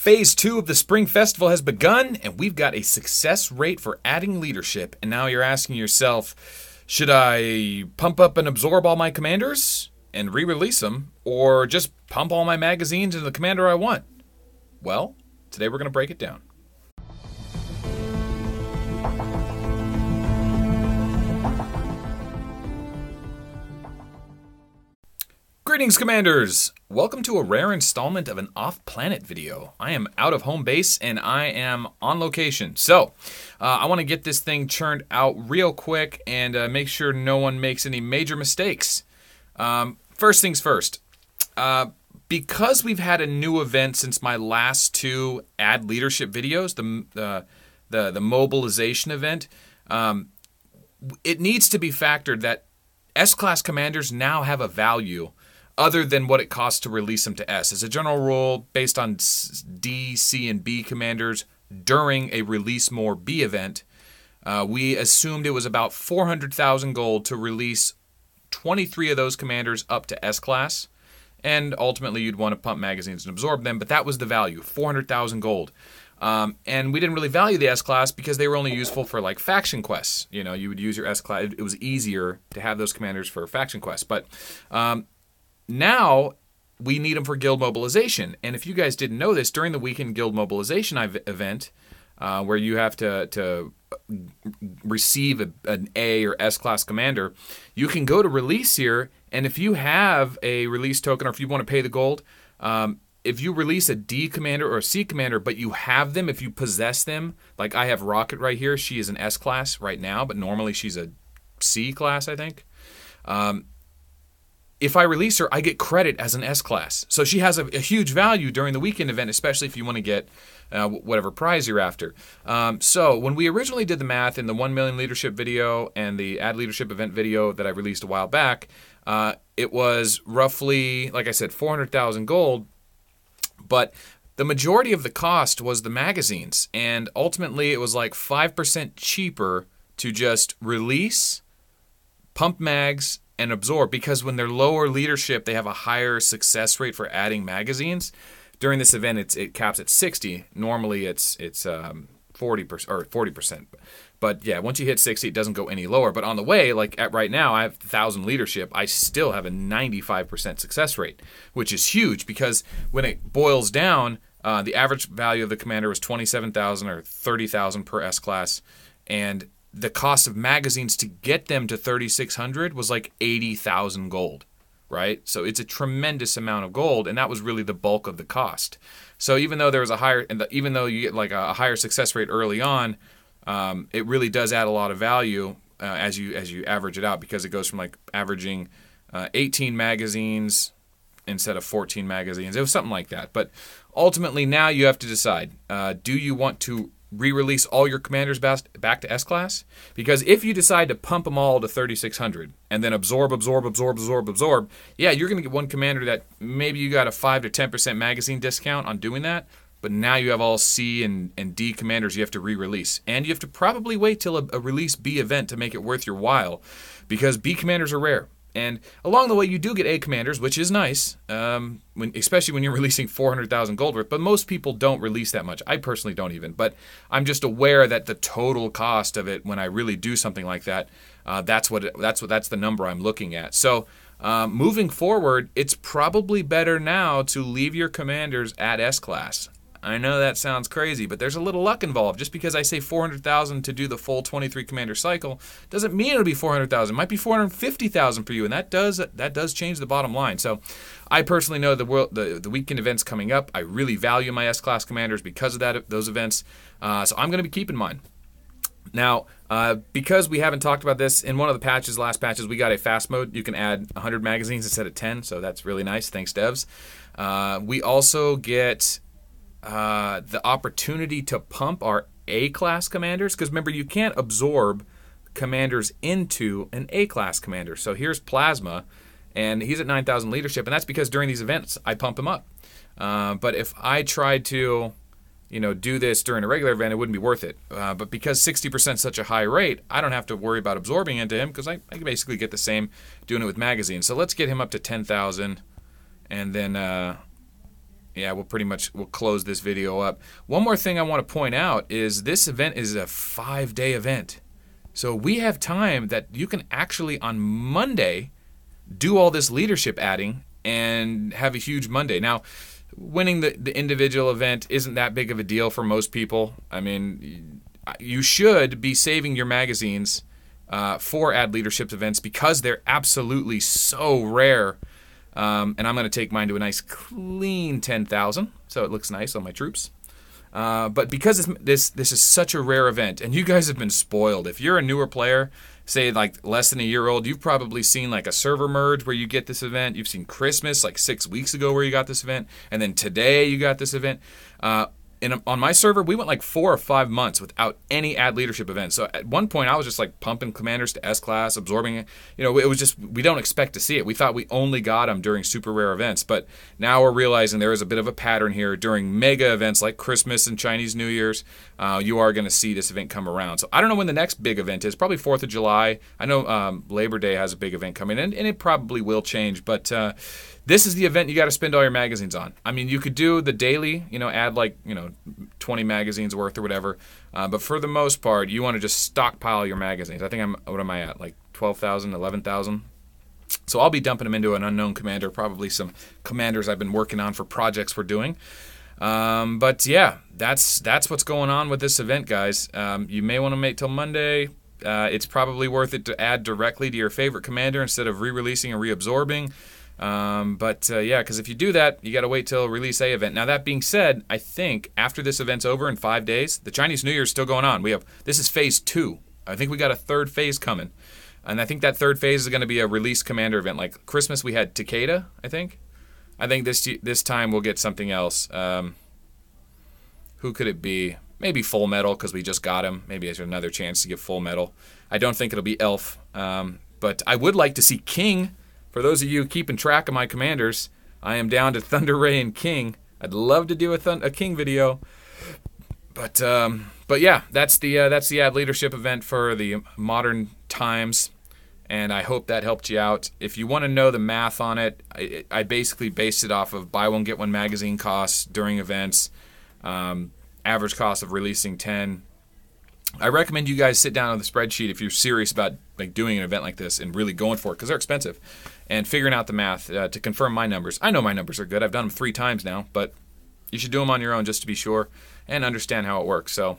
Phase 2 of the Spring Festival has begun, and we've got a success rate for adding leadership. And now you're asking yourself, should I pump up and absorb all my commanders and re-release them, or just pump all my magazines into the commander I want? Well, today we're going to break it down. Greetings, Commanders! Welcome to a rare installment of an off-planet video. I am out of home base and I am on location. So, I want to get this thing churned out real quick and make sure no one makes any major mistakes. First things first. Because we've had a new event since my last two add leadership videos, the mobilization event, it needs to be factored that S-Class commanders now have a value other than what it costs to release them to S. As a general rule, based on D, C, and B commanders during a Release More B event, we assumed it was about 400,000 gold to release 23 of those commanders up to S-Class, and ultimately you'd want to pump magazines and absorb them, but that was the value, 400,000 gold. And we didn't really value the S-Class because they were only useful for like faction quests. You know, you would use your S-Class. It was easier to have those commanders for faction quests, but now we need them for guild mobilization. And if you guys didn't know this, during the weekend guild mobilization event, where you have to receive an A or S-Class commander, you can go to release here, and if you have a release token or if you want to pay the gold, if you release a D commander or a C commander, but you have them, if you possess them, like I have Rocket right here, she is an S-Class right now, but normally she's a C class, I think. If I release her, I get credit as an S-Class. So she has a huge value during the weekend event, especially if you want to get whatever prize you're after. So when we originally did the math in the 1 million leadership video and the add leadership event video that I released a while back, it was roughly, like I said, 400,000 gold. But the majority of the cost was the magazines. And ultimately, it was like 5% cheaper to just release, pump mags, and absorb, because when they're lower leadership, they have a higher success rate for adding magazines. During this event, it caps at 60. Normally, it's 40% or 40%. But yeah, once you hit 60, it doesn't go any lower. But on the way, like at right now, I have 1,000 leadership. I still have a 95% success rate, which is huge because when it boils down, the average value of the commander was 27,000 or 30,000 per S-Class, and the cost of magazines to get them to 3,600 was like 80,000 gold, right? So it's a tremendous amount of gold, and that was really the bulk of the cost. So even though there was a higher, even though you get like a higher success rate early on, it really does add a lot of value as you average it out, because it goes from like averaging 18 magazines instead of 14 magazines. It was something like that. But ultimately, now you have to decide: do you want to re-release all your commanders back to S-Class? Because if you decide to pump them all to 3,600 and then absorb, yeah, you're going to get one commander that maybe you got a 5 to 10% magazine discount on doing that, but now you have all C and D commanders you have to re-release. And you have to probably wait till a release B event to make it worth your while, because B commanders are rare. And along the way, you do get A commanders, which is nice, especially when you're releasing 400,000 gold worth. But most people don't release that much. I personally don't even. But I'm just aware that the total cost of it, when I really do something like that, that's the number I'm looking at. So moving forward, it's probably better now to leave your commanders at S-Class. I know that sounds crazy, but there's a little luck involved. Just because I say 400,000 to do the full 23 commander cycle doesn't mean it'll be 400,000. It might be 450,000 for you, and that does change the bottom line. So I personally know the weekend events coming up. I really value my S-Class commanders because of those events. So I'm going to be keeping mine. Now, because we haven't talked about this, in one of the last patches, we got a fast mode. You can add 100 magazines instead of 10, so that's really nice. Thanks, devs. We also get the opportunity to pump our A-Class commanders, because remember, you can't absorb commanders into an A-Class commander. So here's Plasma, and he's at 9,000 leadership, and that's because during these events, I pump him up. But if I tried to do this during a regular event, it wouldn't be worth it. But because 60% is such a high rate, I don't have to worry about absorbing into him, because I can basically get the same doing it with magazines. So let's get him up to 10,000, and then yeah, we'll close this video up. One more thing I want to point out is this event is a 5-day event. So we have time that you can actually on Monday do all this leadership adding and have a huge Monday. Now, winning the individual event isn't that big of a deal for most people. I mean, you should be saving your magazines for add leadership events because they're absolutely so rare. And I'm going to take mine to a nice clean 10,000, so it looks nice on my troops. But because this is such a rare event, and you guys have been spoiled. If you're a newer player, say like less than a year old, you've probably seen like a server merge where you get this event. You've seen Christmas like 6 weeks ago where you got this event, and then today you got this event. On my server, we went like 4 or 5 months without any add leadership events. So at one point, I was just like pumping commanders to S-class, absorbing it. You know, it was just, we don't expect to see it. We thought we only got them during super rare events. But now we're realizing there is a bit of a pattern here. During mega events like Christmas and Chinese New Year's, you are going to see this event come around. So I don't know when the next big event is. Probably 4th of July. I know Labor Day has a big event coming in, and it probably will change. But this is the event you got to spend all your magazines on. I mean, you could do the daily, add like, 20 magazines worth or whatever. But for the most part, you want to just stockpile your magazines. I think what am I at? Like 12,000, 11,000? So I'll be dumping them into an unknown commander, probably some commanders I've been working on for projects we're doing. But yeah, that's what's going on with this event, guys. You may want to wait till Monday. It's probably worth it to add directly to your favorite commander instead of re-releasing and reabsorbing. Yeah, because if you do that, you got to wait till release A event. Now that being said, I think after this event's over in 5 days, the Chinese New Year is still going on. This is phase 2. I think we got a third phase coming, and I think that third phase is going to be a release commander event. Like Christmas, we had Takeda. I think this time we'll get something else. Who could it be? Maybe Full Metal because we just got him. Maybe there's another chance to get Full Metal. I don't think it'll be Elf, but I would like to see King. For those of you keeping track of my commanders, I am down to Thunder Ray and King. I'd love to do a King video, but yeah, that's the add leadership event for the modern times, and I hope that helped you out. If you want to know the math on it, I basically based it off of buy one get one magazine costs during events, average cost of releasing 10. I recommend you guys sit down on the spreadsheet if you're serious about like doing an event like this and really going for it because they're expensive, and figuring out the math to confirm my numbers. I know my numbers are good. I've done them 3 times now, but you should do them on your own just to be sure and understand how it works. So,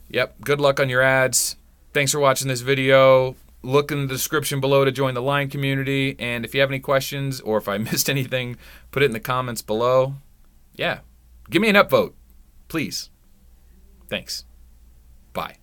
yep, good luck on your ads. Thanks for watching this video. Look in the description below to join the line community, and if you have any questions or if I missed anything, put it in the comments below. Yeah, give me an upvote, please. Thanks. Bye.